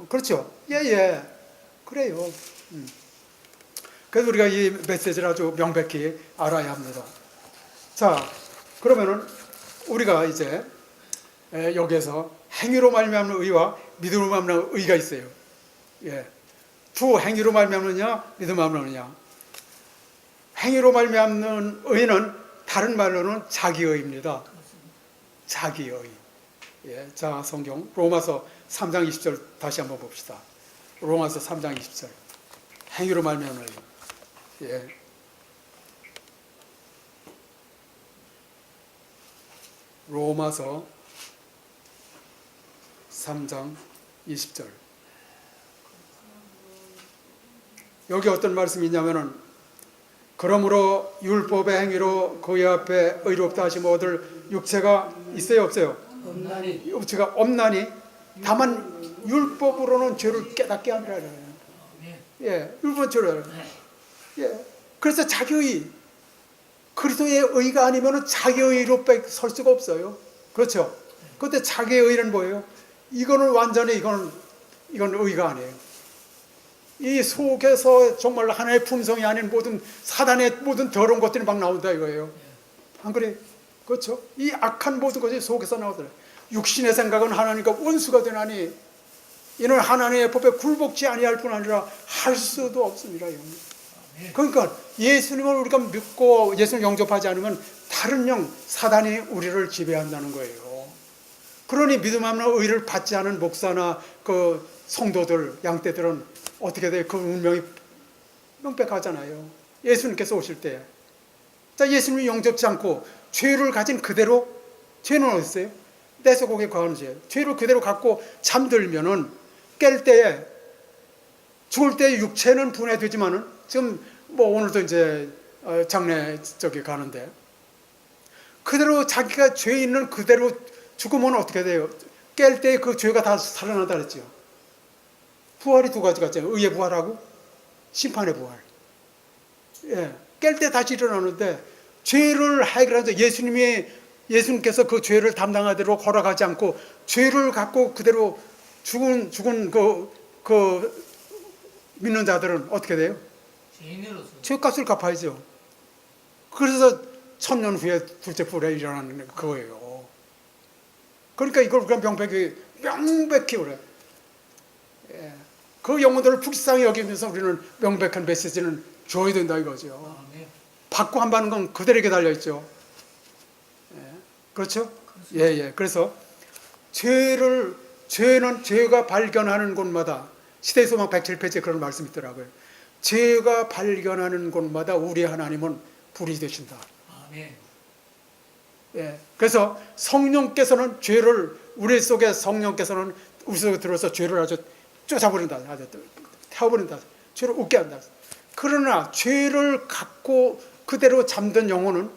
Speaker 1: 그렇죠? 예. 그래요. 그래서 우리가 이 메시지를 아주 명백히 알아야 합니다. 자, 그러면은 우리가 이제 여기에서 행위로 말미암는 의와 믿음으로 말미암는 의가 있어요. 예. 두 행위로 말미암느냐, 믿음으로 말미암느냐. 행위로 말미암는 의는 다른 말로는 자기의입니다. 자기의. 예. 자, 성경 로마서 3장 20절 다시 한번 봅시다. 로마서 3장 20절. 행위로 말미암는 의. 예. 로마서 3장 20절. 여기 어떤 말씀이 있냐면은, 그러므로 율법의 행위로 그의 앞에 의롭다 하심을 얻을 육체가 있어요, 없어요?
Speaker 2: 없나니.
Speaker 1: 육체가 없나니, 다만 율법으로는 죄를 깨닫게 하느라. 예, 율법 죄를. 예, 그래서 자기의, 그리스도의 의가 아니면은 자기의 의로 설 수가 없어요. 그렇죠? 그때 자기의 의는 뭐예요? 이거는 완전히 이건 의가 아니에요. 이 속에서 정말 하나의 품성이 아닌 모든 사단의 모든 더러운 것들이 막 나온다 이거예요. 안 그래? 그렇죠? 이 악한 모든 것이 속에서 나오더라. 육신의 생각은 하나님과 원수가 되나니 이는 하나님의 법에 굴복지 아니할 뿐 아니라 할 수도 없습니다. 그러니까 예수님을 우리가 믿고 예수님을 영접하지 않으면 다른 영, 사단이 우리를 지배한다는 거예요. 그러니 믿음 없는 의를 받지 않은 목사나 그 성도들, 양떼들은 어떻게 돼요? 그 운명이 명백하잖아요. 예수님께서 오실 때. 자, 예수님이 영접지 않고 죄를 가진 그대로, 죄는 어디 있어요? 내 소고기에 거하는 죄. 죄를 그대로 갖고 잠들면은 깰 때에, 죽을 때 육체는 분해되지만은, 지금 뭐 오늘도 이제 장례 저기 가는데, 그대로 자기가 죄 있는 그대로 죽으면 어떻게 돼요? 깰 때 그 죄가 다 살아난다 그랬죠. 부활이 두 가지가 있잖아요. 의의 부활하고 심판의 부활. 예, 깰 때 다시 일어나는데, 죄를 해결하는데 예수님께서 그 죄를 담당하도록 허락하지 않고 죄를 갖고 그대로 죽은 그 믿는 자들은 어떻게 돼요?
Speaker 2: 죄인으로서
Speaker 1: 죄값을 갚아야죠. 그래서 1000년 후에 둘째 뿔에 일어나는 그거예요. 그러니까 이걸 그냥 명백히 그래. 예. 그 영혼들을 불쌍히 여기면서 우리는 명백한 메시지는 줘야 된다 이거죠. 받고 안 받는 건 그들에게 달려있죠. 예. 그렇죠? 예. 그래서 죄는 죄가 발견하는 곳마다, 시대소망 107페이지에 그런 말씀이 있더라고요. 죄가 발견하는 곳마다 우리 하나님은 불이 되신다. 예. 그래서 성령께서는 우리 속에 성령께서는 우리 속에 들어서 죄를 아주 쫓아버린다. 아주 태워버린다. 죄를 웃게 한다. 그러나 죄를 갖고 그대로 잠든 영혼은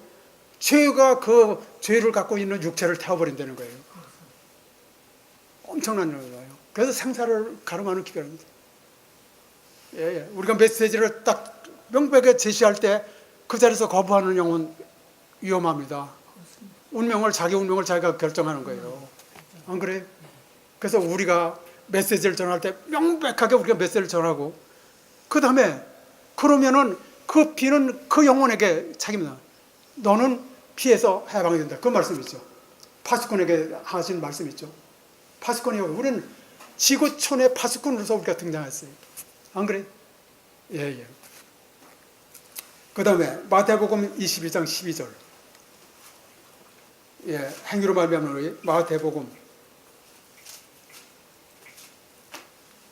Speaker 1: 죄가 그 죄를 갖고 있는 육체를 태워버린다는 거예요. 엄청난 거예요. 그래서 생사를 가름하는 기별입니다. 예. 우리가 메시지를 딱 명백하게 제시할 때 그 자리에서 거부하는 영혼 위험합니다. 자기 운명을 자기가 결정하는 거예요. 안 그래? 그래서 우리가 메시지를 전할 때 명백하게 우리가 메시지를 전하고, 그 다음에 그러면은 그 피는 그 영혼에게 책임이다. 너는 피해서 해방이 된다. 그 말씀이죠. 파수꾼에게 하신 말씀이죠. 파수꾼이 우리는 지구촌의 파수꾼으로서 우리가 등장했어요. 안 그래? 예. 그 다음에 마태복음 22장 12절. 예, 행위로 말미암는 의, 마태복음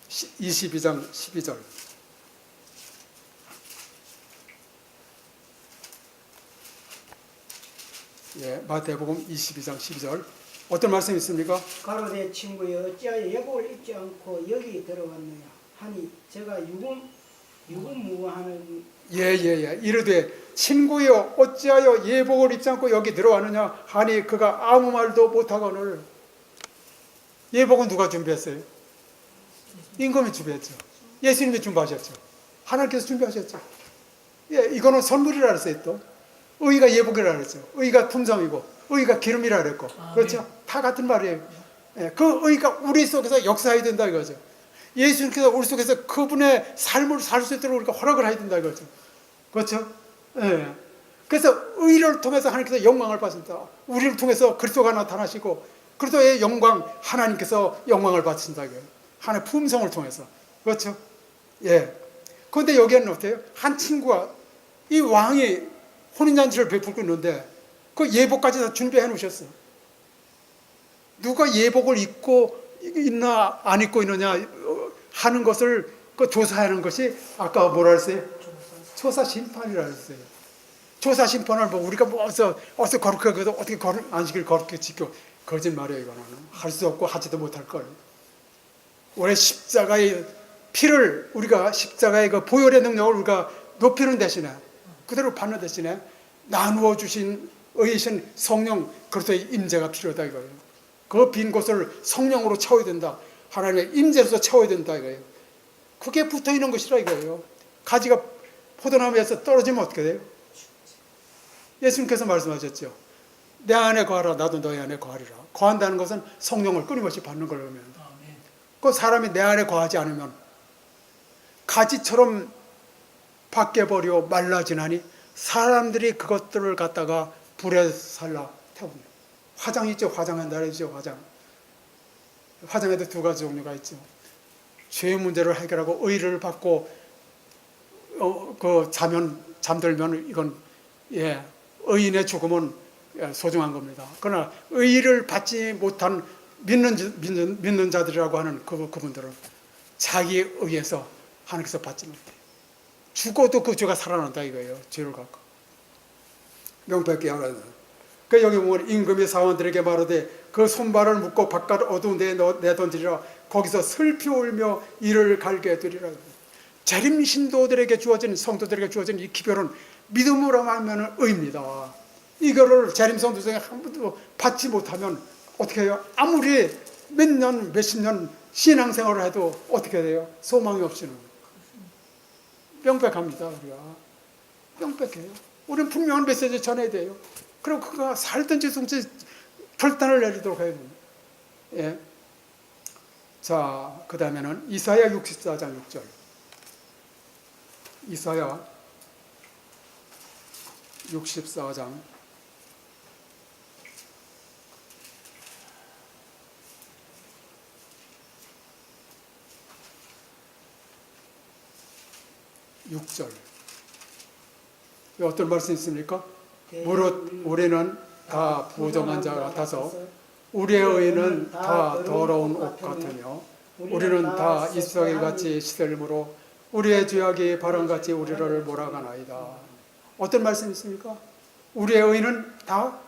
Speaker 1: 22장 12절. 예, 마태복음 22장 12절. 어떤 말씀이 있습니까?
Speaker 3: 가로되 친구여 어찌하여 예복을 입지 않고 여기 들어왔느냐 하니 제가 유금무하는
Speaker 1: 예. 이르되 친구여 어찌하여 예복을 입지 않고 여기 들어왔느냐 하니 그가 아무 말도 못하거늘. 예복은 누가 준비했어요? 임금이 준비했죠. 예수님이 준비하셨죠. 하나님께서 준비하셨죠. 예, 이거는 선물이라 그랬어요. 또 의가 예복이라 그랬죠. 의가 품성이고 의가 기름이라 그랬고. 그렇죠? 다 같은 말이에요. 예, 그 의가 우리 속에서 역사해야 된다 이거죠. 예수님께서 우리 속에서 그분의 삶을 살 수 있도록 우리가 허락을 해야 된다 이거죠. 그렇죠? 예. 그래서 의를 통해서 하나님께서 영광을 받습니다. 우리를 통해서 그리스도가 나타나시고 그리스도의 영광, 하나님께서 영광을 받으신다 이거예요. 하나님의 품성을 통해서. 그렇죠? 예. 그런데 여기에는 어때요? 한 친구가 이 왕이 혼인잔치를 베풀고 있는데 그 예복까지 다 준비해 놓으셨어. 누가 예복을 입고 있나 안 입고 있느냐 하는 것을 그 조사하는 것이 아까 뭐라 했어요? 조사 심판이라 했어요. 조사 심판을 뭐 우리가 뭐 어서 거룩하게 해도 어떻게 안식을 거룩하게 지켜. 거짓말이에요. 이거는 할 수 없고 하지도 못할 걸. 올해 십자가의 피를 우리가 십자가의 그 보혈의 능력을 우리가 높이는 대신에 그대로 받는 대신에 나누어 주신 의이신 성령 그리스도의 임재가 필요하다 이거예요. 그 빈 곳을 성령으로 채워야 된다. 하나님의 임재로서 채워야 된다 이거예요. 그게 붙어 있는 것이라 이거예요. 가지가 포도나무에서 떨어지면 어떻게 돼요? 예수님께서 말씀하셨죠. 내 안에 거하라 나도 너희 안에 거하리라. 거한다는 것은 성령을 끊임없이 받는 걸 의미합니다. 그 사람이 내 안에 거하지 않으면 가지처럼 밖에버려 말라지나니 사람들이 그것들을 갖다가 불에 살라 태웁니다. 화장 있죠. 화장한 날이죠. 화장에도 두 가지 종류가 있죠. 죄의 문제를 해결하고 의를 받고 잠들면 이건 예, 의인의 죽음은 소중한 겁니다. 그러나 의를 받지 못한 믿는 자들이라고 하는 그분들은 자기 의에서 하나님께서 받지 못해요. 죽어도 그 죄가 살아난다 이거예요. 죄를 갖고. 명백히 알아야 돼요. 그 여기 보면 임금이 사원들에게 말하되 그 손발을 묶고 바깥 어두운 데에 내던지리라. 거기서 슬피 울며 이를 갈게 되리라. 재림 신도들에게 주어진 성도들에게 주어진 이 기별은 믿음으로 하면 의입니다. 이거를 재림 성도 중에 한 번도 받지 못하면 어떻게 해요? 아무리 몇십 년 신앙생활을 해도 어떻게 돼요? 소망이 없이는. 명백합니다. 우리가. 명백해요. 우리는 분명한 메시지 전해야 돼요. 그리고 그가 살든지 숨든지 결단을 내리도록 해야 됩니다. 예. 자, 그 다음에는 이사야 64장 6절. 이사야 64장 6절. 어떤 말씀이 있습니까? 무릇 우리는 다 부정한 자 같아서 우리의 의는 다 더러운 옷 같으며 우리는 다 이스라엘같이 시들므로 우리의 죄악이 바람같이 우리를 몰아가나이다. 어떤 말씀이 있습니까? 우리의 의는 다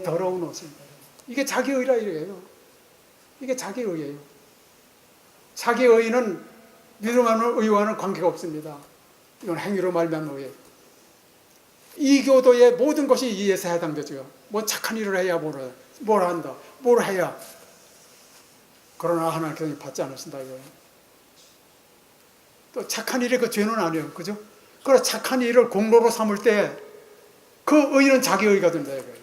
Speaker 1: 더러운 옷입니다. 이게 자기 의라 이래요. 이게 자기 의예요. 자기 의는 믿음하는 의와는 관계가 없습니다. 이건 행위로 말미암는 의예요. 이 교도의 모든 것이 이에서 해당되죠. 뭐 착한 일을 해야 뭘 한다. 뭘 해야. 그러나 하나님께서 받지 않으신다 이거예요. 또 착한 일이 그 죄는 아니에요. 그죠? 그러나 착한 일을 공로로 삼을 때 그 의는 자기 의가 된다 이거예요.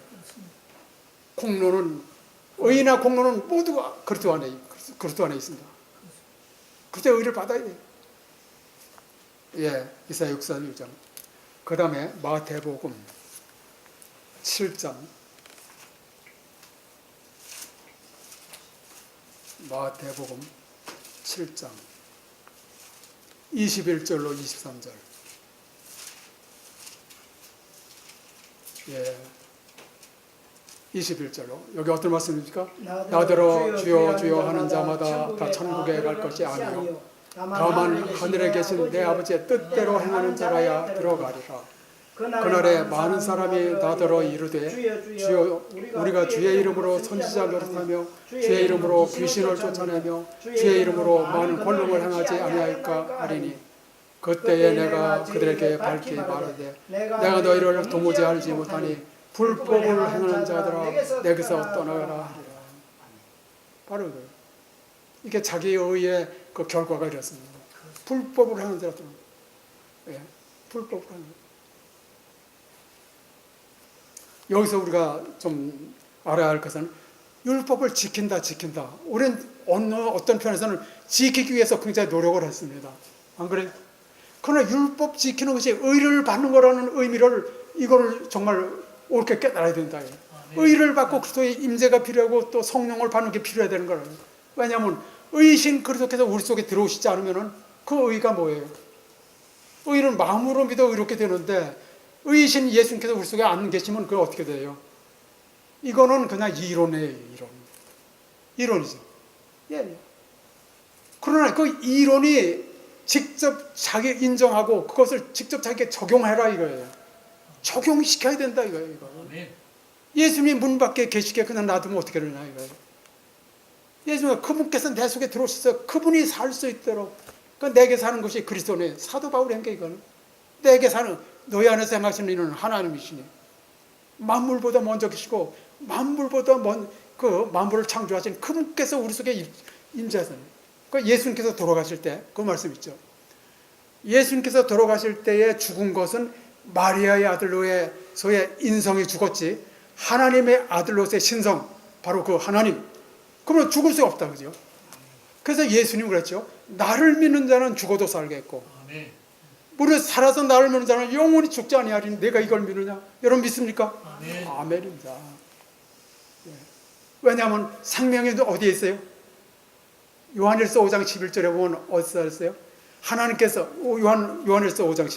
Speaker 1: 공로는 의나 공로는 모두가 그리스도 안에 있습니다. 그때 의를 받아야 돼요. 예, 이사야 64장. 그 다음에 마태복음 7장. 마태복음 7장 21절로 23절. 예. 21절로 여기 어떤 말씀입니까?
Speaker 3: 나더러
Speaker 1: 나더러 주여 주여 하는 자마다 다 천국에 갈 것이 아니요 다만 하늘에 계신 내 아버지의 뜻대로 행하는 자라야 들어가리라. 그날에 많은 사람이 나더러 이르되 주여 우리가 주의 이름으로 선지자 노릇하며 주의 이름으로 귀신을 쫓아내며 주의 이름으로 많은 권능을 행하지 아니할까 하리니 그때에 내가 그들에게 밝히 말하되 내가 너희를 도무지 알지 못하니 불법을 행하는 자들아 내게서 떠나가라 하리라. 바로 그래요. 이게 자기의 의의 그 결과가 이렇습니다. 불법을 하는 자들은 불법을 하는 자. 여기서 우리가 좀 알아야 할 것은 율법을 지킨다. 우리는 어떤 편에서는 지키기 위해서 굉장히 노력을 했습니다. 안 그래요? 그러나 율법 지키는 것이 의를 받는 거라는 의미를 이거를 정말 옳게 깨달아야 된다. 의를 받고 그리스도의 임재가 필요하고 또 성령을 받는 게 필요해야 되는 거예요. 왜냐하면 의신 그리스도께서 우리 속에 들어오시지 않으면 그 의가 뭐예요? 의는 마음으로 믿어 의롭게 되는데 의신 예수님께서 우리 속에 안 계시면 그게 어떻게 돼요? 이거는 그냥 이론이에요. 이론이죠. 예. 그러나 그 이론이 직접 자기 인정하고 그것을 직접 자기에게 적용해라 이거예요. 적용시켜야 된다 이거예요. 예수님이 문 밖에 계시게 그냥 놔두면 어떻게 되냐 이거예요. 예수님 그분께서 내 속에 들어오셔서 그분이 살 수 있도록 내게 사는 것이 그리스도네. 사도 바울이 한 게 이거는 내게 사는 너희 안에서 행하시는 이는 하나님이시니 만물보다 먼저 계시고 만물보다 만물을 창조하신 그분께서 우리 속에 임재하시는. 그러니까 예수님께서 돌아가실 때 그 말씀 있죠. 예수님께서 돌아가실 때에 죽은 것은 마리아의 아들로서의 인성이 죽었지 하나님의 아들로서의 신성 바로 그 하나님 그러면 죽을 수가 없다 그죠? 그래서 예수님이 그랬죠. 나를 믿는 자는 죽어도 살겠고 무릇 살아서 나를 믿는 자는 영원히 죽지 아니하리니 내가 이걸 믿느냐? 여러분 믿습니까? 아멘입니다. 왜냐하면 생명이 어디에 있어요? 요한일서 5장 11절에 보면 어디서 있어요? 하나님께서 요한일서 5장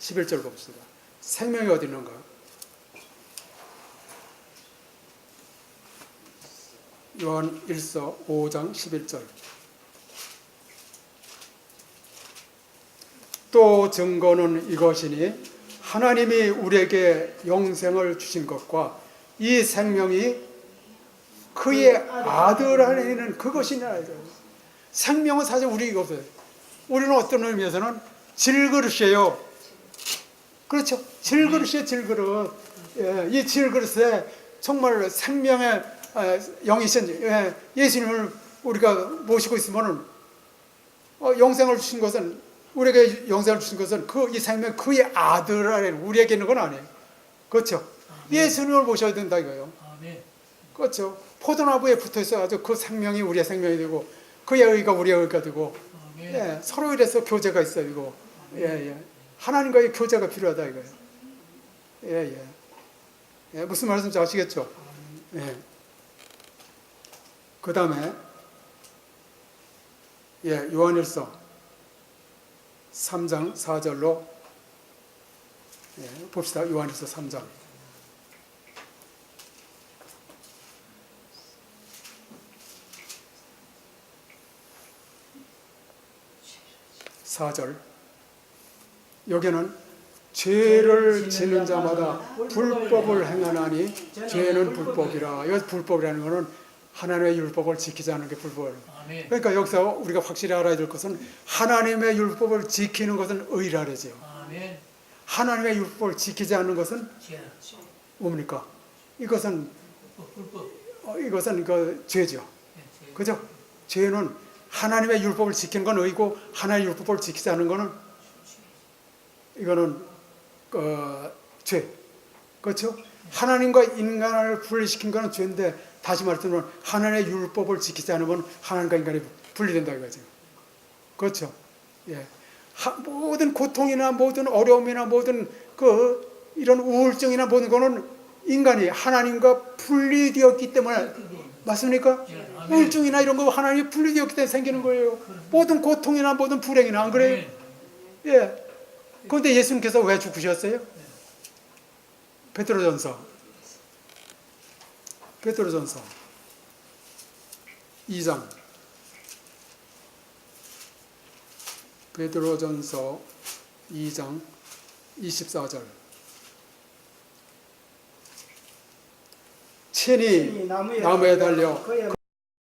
Speaker 1: 11절 봅시다. 생명이 어디 있는가? 요한일서 5장 11절. 또 증거는 이것이니 하나님이 우리에게 영생을 주신 것과 이 생명이 그의 아들 안에 있는 그것이냐. 생명은 사실 우리가 없어요. 우리는 어떤 의미에서는 질그릇이에요. 그렇죠? 질그릇이에요. 질그릇. 이 질그릇에 정말 생명의 영이신 예수님을 우리가 모시고 있으면 영생을 주신 것은 우리에게 영생을 주신 것은 이 생명 그의 아들 안에 우리에게 있는 건 아니에요. 그렇죠? 예수님을 모셔야 된다 이거예요. 그렇죠? 포도나무에 붙어 있어가지고 그 생명이 우리의 생명이 되고 그의 의가 우리의 의가 되고 서로 이래서 교제가 있어요. 이거 하나님과의 교제가 필요하다 이거예요. 무슨 말씀인지 아시겠죠? 그 다음에 요한일서 3장 4절로 봅시다. 요한일서 3장 4절. 여기는 죄를 지는 자마다 불법을 행하나니 죄는 불법이라. 여기서 불법이라는 것은 하나님의 율법을 지키지 않는 게 불법이에요. 그러니까 여기서 우리가 확실히 알아야 될 것은 하나님의 율법을 지키는 것은 의라 그러죠. 하나님의 율법을 지키지 않는 것은 뭡니까? 이것은 그 죄죠. 그죠? 죄는 하나님의 율법을 지키는 건 의고 하나님의 율법을 지키지 않는 것은 이거는 죄. 그렇죠? 하나님과 인간을 분리시킨 것은 죄인데 다시 말하면 하나님의 율법을 지키지 않으면 하나님과 인간이 분리된다 이거죠. 그렇죠? 모든 고통이나 모든 어려움이나 모든 이런 우울증이나 모든 거는 인간이 하나님과 분리되었기 때문에 맞습니까? 우울증이나 이런 거 하나님이 분리되었기 때문에 생기는 거예요. 모든 고통이나 모든 불행이나 안 그래요? 그런데 예수님께서 왜 죽으셨어요? 베드로전서 베드로전서 2장 베드로전서 2장 24절 친히 나무에 달려